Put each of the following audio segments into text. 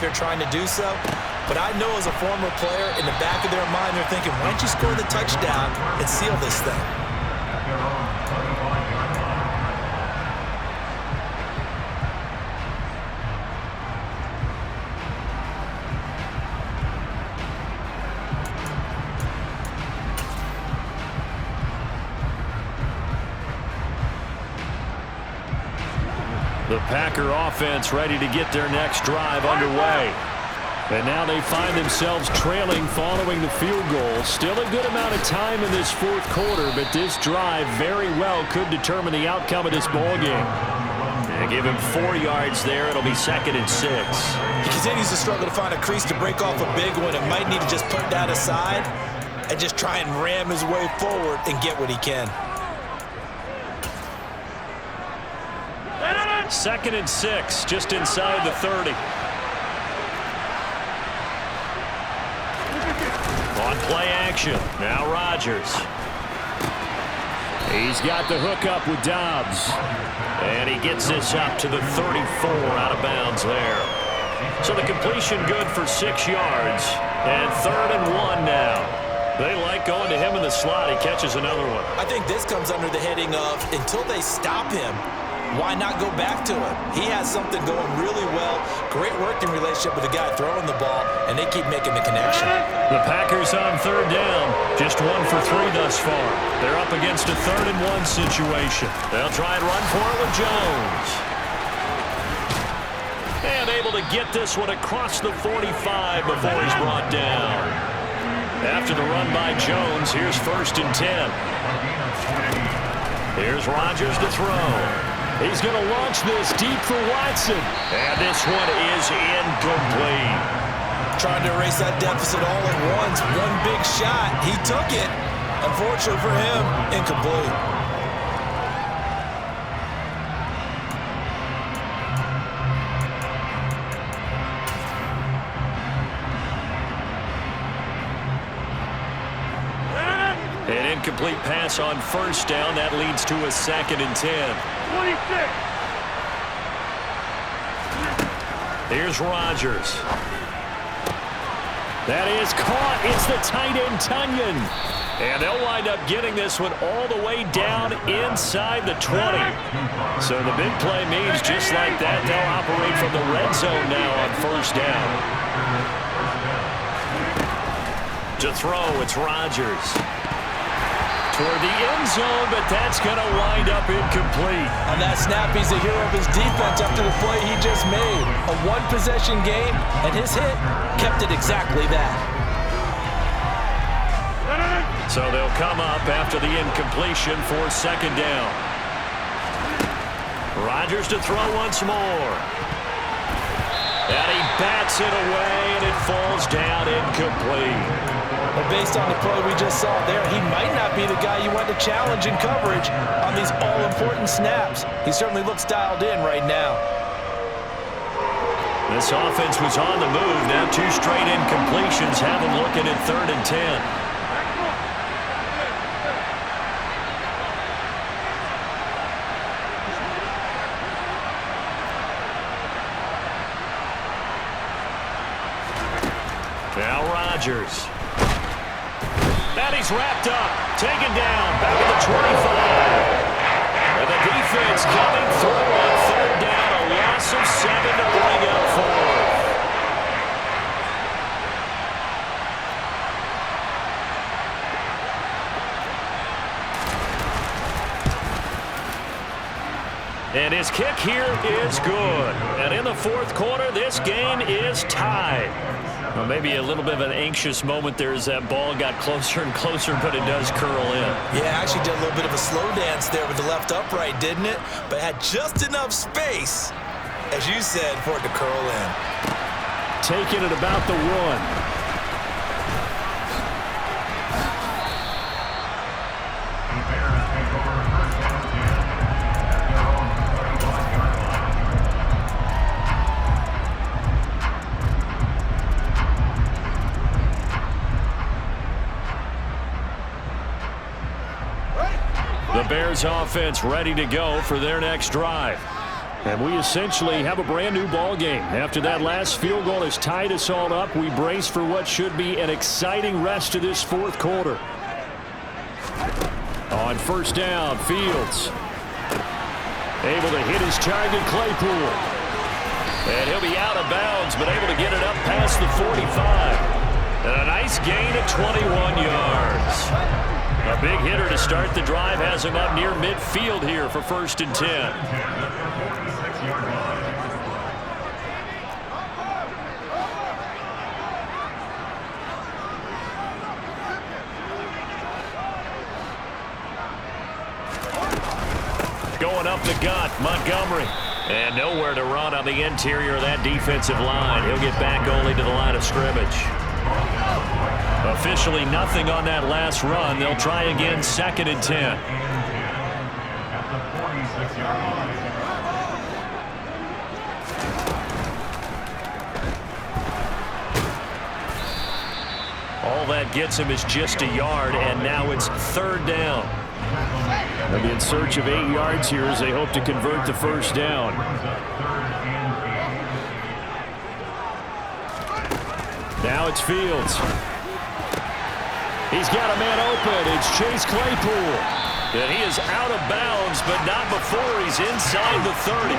they're trying to do so. But I know as a former player, in the back of their mind, they're thinking, why don't you score the touchdown and seal this thing? The Packer offense ready to get their next drive underway. And now they find themselves trailing following the field goal. Still a good amount of time in this fourth quarter, but this drive very well could determine the outcome of this ball game. And give him 4 yards there. It'll be 2nd and 6. He continues to struggle to find a crease to break off a big one and might need to just put that aside and just try and ram his way forward and get what he can. 2nd and 6, just inside the 30. On play action, now Rodgers. He's got the hook up with Dobbs. And he gets this up to the 34, out of bounds there. So the completion good for 6 yards. And 3rd and 1 now. They like going to him in the slot. He catches another one. I think this comes under the heading of, until they stop him, why not go back to him? He has something going really well. Great working relationship with the guy throwing the ball, and they keep making the connection. The Packers on 3rd down. Just 1 for 3 thus far. They're up against a 3rd and 1 situation. They'll try and run for it with Jones. And able to get this one across the 45 before he's brought down. After the run by Jones, here's 1st and 10. Here's Rodgers to throw. He's going to launch this deep for Watson. And this one is incomplete. Trying to erase that deficit all at once. One big shot. He took it. Unfortunately for him, incomplete. An incomplete pass on 1st down. That leads to a 2nd and 10. 26. Here's Rodgers. That is caught. It's the tight end, Tunyon. And they'll wind up getting this one all the way down inside the 20. So the big play means just like that, they'll operate from the red zone now on 1st down. To throw, it's Rodgers. Toward the end zone, but that's going to wind up incomplete. On that snap, he's the hero of his defense after the play he just made. A one-possession game, and his hit kept it exactly that. So they'll come up after the incompletion for 2nd down. Rodgers to throw once more. And he bats it away, and it falls down incomplete. Well, based on the play we just saw there, he might not be the guy you want to challenge in coverage on these all-important snaps. He certainly looks dialed in right now. This offense was on the move. Now 2 straight incompletions have him looking at 3rd and 10. Now Rodgers. And he's wrapped up, taken down, back at the 25. And the defense coming through on 3rd down, a loss of 7 to bring up 4th. And his kick here is good. And in the 4th quarter, this game is tied. Well, maybe a little bit of an anxious moment there as that ball got closer and closer, but it does curl in. Yeah, actually did a little bit of a slow dance there with the left upright, didn't it? But had just enough space, as you said, for it to curl in. Taking it about the 1. The Bears offense ready to go for their next drive. And we essentially have a brand new ball game. After that last field goal has tied us all up, we brace for what should be an exciting rest of this fourth quarter. On first down, Fields able to hit his target, Claypool. And he'll be out of bounds, but able to get it up past the 45. And a nice gain of 21 yards. A big hitter to start the drive has him up near midfield here for 1st and 10. Going up the gut, Montgomery. And nowhere to run on the interior of that defensive line. He'll get back only to the line of scrimmage. Officially nothing on that last run. They'll try again 2nd and 10. All that gets him is just a yard, and now it's 3rd down. They'll be in search of 8 yards here as they hope to convert the 1st down. Now it's Fields. He's got a man open. It's Chase Claypool. And he is out of bounds, but not before he's inside the 30.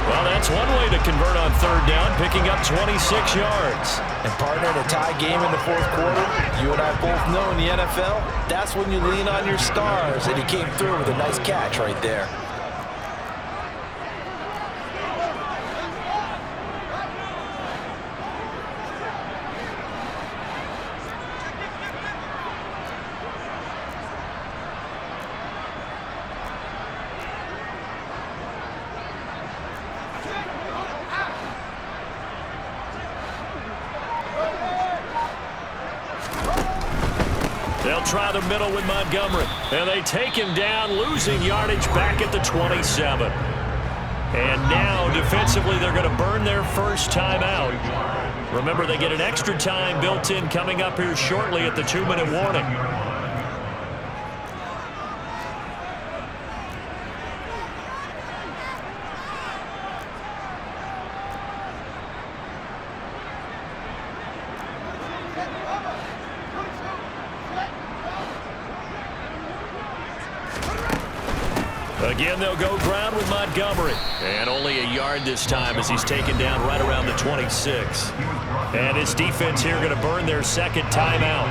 Well, that's one way to convert on 3rd down, picking up 26 yards. And partner, in a tie game in the 4th quarter, you and I both know in the NFL, that's when you lean on your stars. And he came through with a nice catch right there. They'll try the middle with Montgomery. And they take him down, losing yardage back at the 27. And now, defensively, they're going to burn their first timeout. Remember, they get an extra time built in coming up here shortly at the 2-minute warning. Again, they'll go ground with Montgomery. And only a yard this time as he's taken down right around the 26. And his defense here going to burn their 2nd timeout.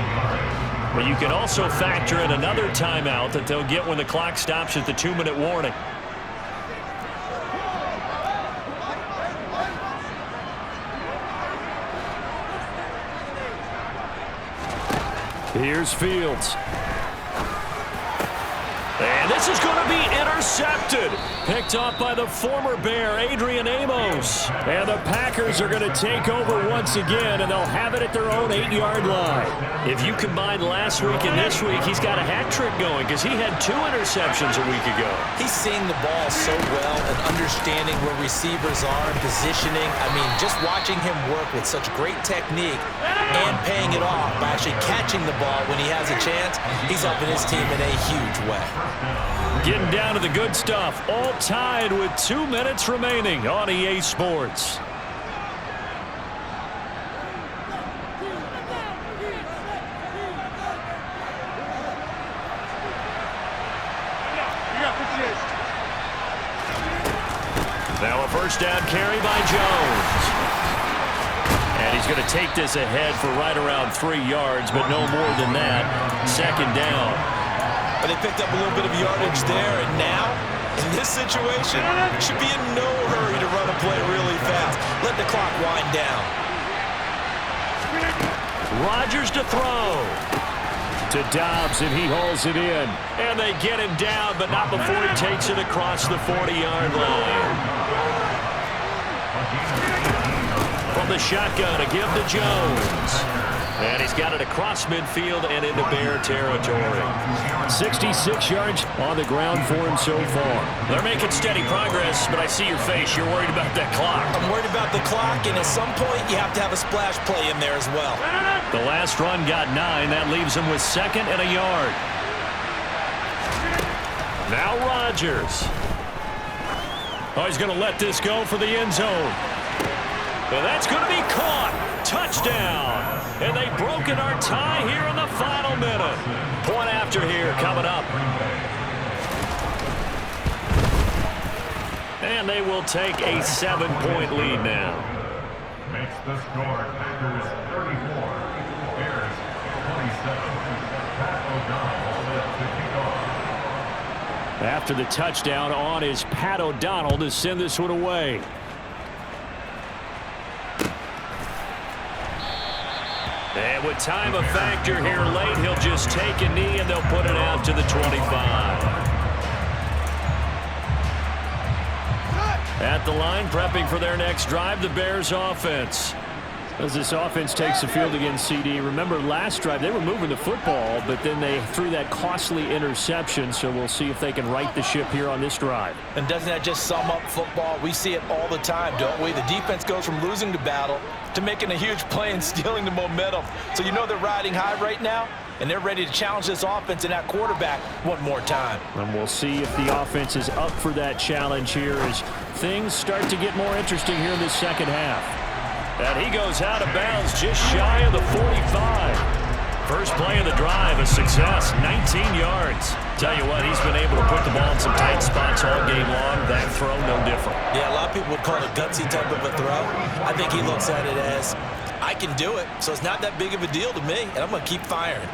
But you can also factor in another timeout that they'll get when the clock stops at the 2-minute warning. Here's Fields. And this is going to be intercepted. Picked off by the former Bear, Adrian Amos. And the Packers are going to take over once again, and they'll have it at their own 8-yard line. If you combine last week and this week, he's got a hat trick going because he had 2 interceptions a week ago. He's seeing the ball so well and understanding where receivers are and positioning. I mean, just watching him work with such great technique and paying it off by actually catching the ball when he has a chance, he's helping his team in a huge way. Getting down to the good stuff, all tied with 2 minutes remaining on EA Sports. Now a first down carry by Jones. And he's going to take this ahead for right around 3 yards, but no more than that. 2nd down. But they picked up a little bit of yardage there, and now, in this situation, should be in no hurry to run a play really fast. Let the clock wind down. Rodgers to throw. To Dobbs, and he hauls it in. And they get him down, but not before he takes it across the 40-yard line. From the shotgun, a give to Jones. And he's got it across midfield and into Bear territory. 66 yards on the ground for him so far. They're making steady progress, but I see your face. You're worried about that clock. I'm worried about the clock, and at some point, you have to have a splash play in there as well. The last run got 9. That leaves him with 2nd and a yard. Now Rodgers. Oh, he's going to let this go for the end zone. And that's going to be caught. Touchdown. And they've broken our tie here in the final minute. Point after here coming up. And they will take a 7-point lead now. Makes the score. Packers 34. Bears 27. Pat O'Donnell to kick off. After the touchdown on is Pat O'Donnell to send this one away. And with time a factor here late, he'll just take a knee and they'll put it out to the 25. At the line, prepping for their next drive, the Bears offense. As this offense takes the field against CD, remember last drive they were moving the football, but then they threw that costly interception, so we'll see if they can right the ship here on this drive. And doesn't that just sum up football? We see it all the time, don't we? The defense goes from losing the battle to making a huge play and stealing the momentum. So you know they're riding high right now, and they're ready to challenge this offense and that quarterback one more time. And we'll see if the offense is up for that challenge here as things start to get more interesting here in this second half. And he goes out of bounds just shy of the 45. First play of the drive, a success, 19 yards. Tell you what, he's been able to put the ball in some tight spots all game long. That throw, no different. Yeah, a lot of people would call it a gutsy type of a throw. I think he looks at it as, I can do it, so it's not that big of a deal to me, and I'm going to keep firing.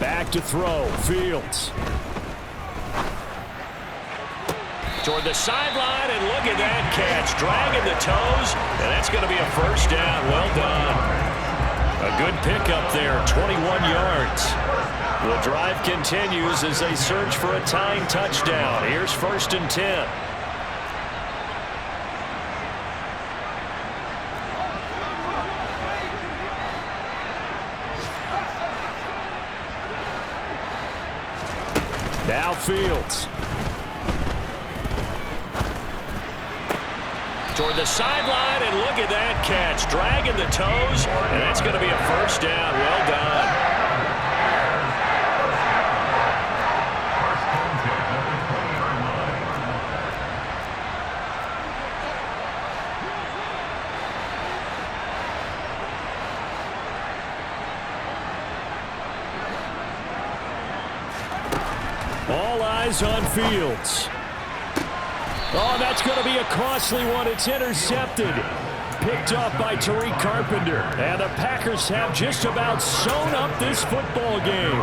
Back to throw, Fields. Toward the sideline, and look at that catch. Dragging the toes, and that's going to be a first down. Well done. A good pickup there, 21 yards. The drive continues as they search for a tying touchdown. Here's 1st and 10. Now Fields. Toward the sideline, and look at that catch. Dragging the toes, and that's going to be a first down. Well done. All eyes on Fields. Oh, that's going to be a costly one. It's intercepted. Picked up by Tariq Carpenter. And the Packers have just about sewn up this football game.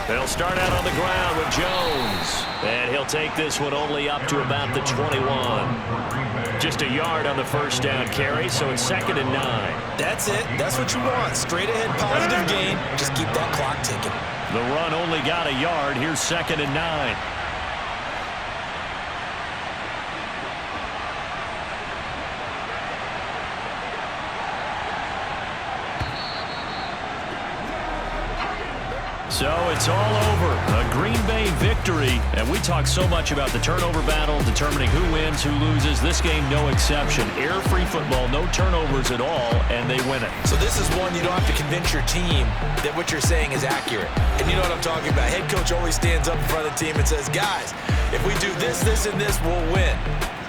They'll start out on the ground with Jones. And he'll take this one only up to about the 21. Just a yard on the first down carry, so it's 2nd and 9. That's it. That's what you want. Straight ahead, positive gain. Just keep that clock ticking. The run only got a yard. Here's 2nd and 9. So it's all over. A Green Bay victory. And we talk so much about the turnover battle, determining who wins, who loses. This game, no exception. Error-free football, no turnovers at all, and they win it. So this is one you don't have to convince your team that what you're saying is accurate. And you know what I'm talking about. Head coach always stands up in front of the team and says, guys, if we do this, this, and this, we'll win.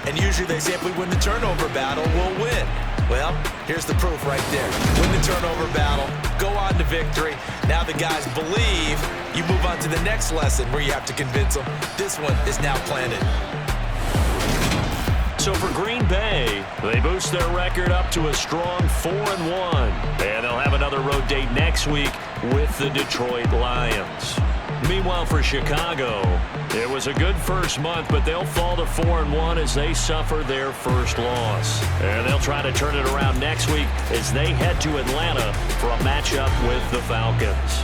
And usually they say if we win the turnover battle, we'll win. Well, here's the proof right there. Win the turnover battle, go on to victory. Now the guys believe. You move on to the next lesson where you have to convince them. This one is now planted. So for Green Bay, they boost their record up to a strong 4-1. And they'll have another road date next week with the Detroit Lions. Meanwhile, for Chicago, it was a good first month, but they'll fall to 4-1 as they suffer their first loss. And they'll try to turn it around next week as they head to Atlanta for a matchup with the Falcons.